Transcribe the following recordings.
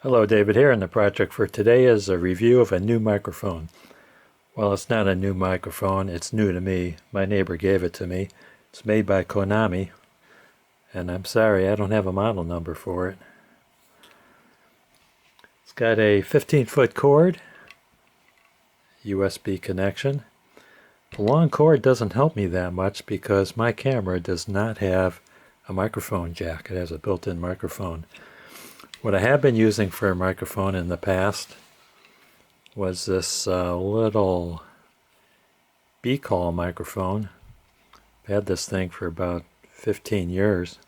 Hello, David here, and the project for today is a review of a new microphone. Well, it's not a new microphone, it's new to me. My neighbor gave it to me. It's made by Konami, and I'm sorry, I don't have a model number for it. It's got a 15-foot cord, USB connection. The long cord doesn't help me that much because my camera does not have a microphone jack. It has a built-in microphone. What I have been using for a microphone in the past was this little B-call microphone. I've had this thing for about 15 years,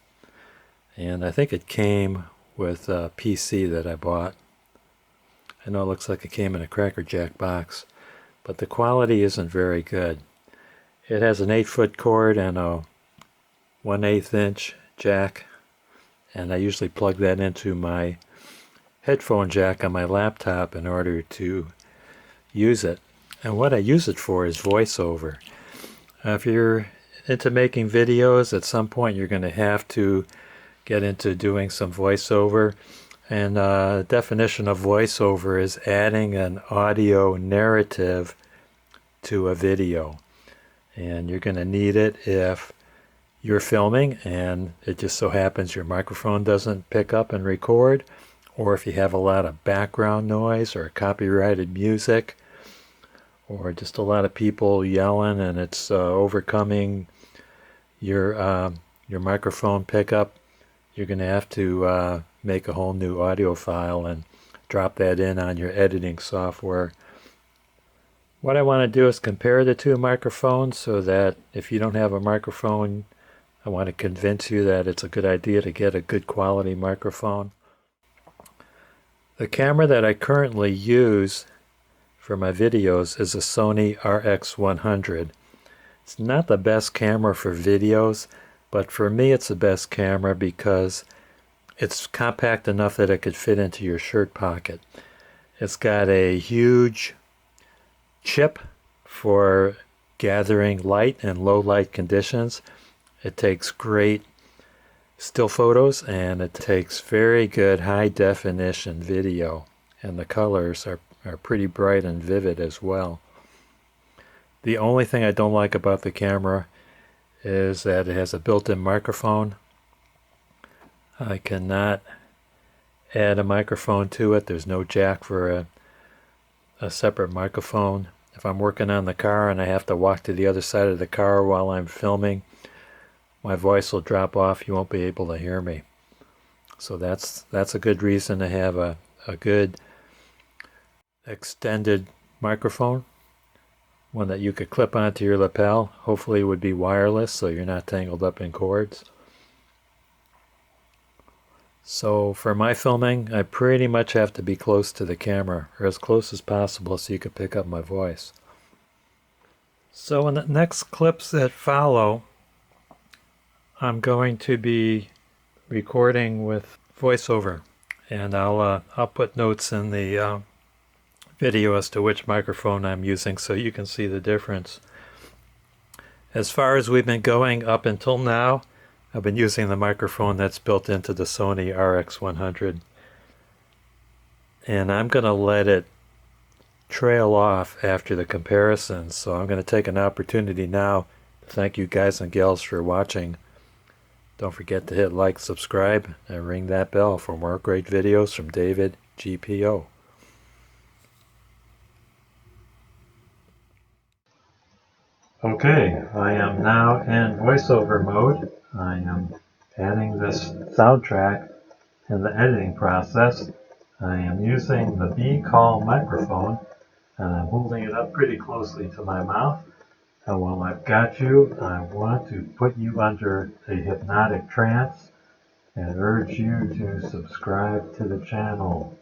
and I think it came with a PC that I bought. I know it looks like it came in a Cracker Jack box, but the quality isn't very good. It has an 8-foot cord and a 1/8 inch jack, and I usually plug that into my headphone jack on my laptop in order to use it. And what I use it for is voiceover. If you're into making videos, at some point you're going to have to get into doing some voiceover. And the definition of voiceover is adding an audio narrative to a video. And you're going to need it if you're filming and it just so happens your microphone doesn't pick up and record, or if you have a lot of background noise or copyrighted music, or just a lot of people yelling and it's overcoming your microphone pickup. You're going to have to make a whole new audio file and drop that in on your editing software. What I want to do is compare the two microphones so that if you don't have a microphone, I want to convince you that it's a good idea to get a good quality microphone. The camera that I currently use for my videos is a Sony RX100. It's not the best camera for videos, but for me it's the best camera because it's compact enough that it could fit into your shirt pocket. It's got a huge chip for gathering light in low light conditions. It takes great still photos and it takes very good high definition video, and the colors are pretty bright and vivid as well. The only thing I don't like about the camera is that it has a built-in microphone. I cannot add a microphone to it. There's no jack for a separate microphone. If I'm working on the car and I have to walk to the other side of the car while I'm filming, my voice will drop off. You won't be able to hear me. So that's a good reason to have a good extended microphone, one that you could clip onto your lapel. Hopefully it would be wireless so you're not tangled up in cords. So for my filming, I pretty much have to be close to the camera, or as close as possible so you can pick up my voice. So in the next clips that follow, I'm going to be recording with voiceover, and I'll put notes in the video as to which microphone I'm using so you can see the difference. As far as we've been going up until now, I've been using the microphone that's built into the Sony RX100, and I'm going to let it trail off after the comparisons. So I'm going to take an opportunity now to thank you guys and gals for watching. Don't forget to hit like, subscribe, and ring that bell for more great videos from David GPO. Okay, I am now in voiceover mode. I am adding this soundtrack in the editing process. I am using the B-call microphone, and I'm holding it up pretty closely to my mouth. And while I've got you, I want to put you under a hypnotic trance and urge you to subscribe to the channel.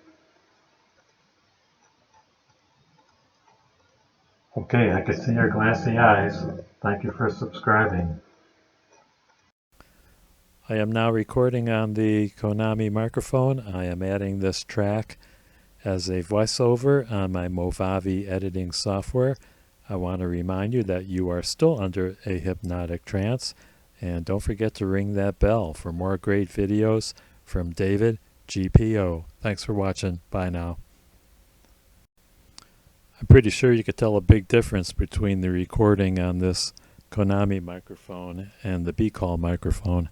Okay, I can see your glassy eyes. Thank you for subscribing. I am now recording on the Konami microphone. I am adding this track as a voiceover on my Movavi editing software. I want to remind you that you are still under a hypnotic trance, and don't forget to ring that bell for more great videos from David davidgpo. Thanks for watching. Bye now. I'm pretty sure you could tell a big difference between the recording on this Konami microphone and the B-Call microphone.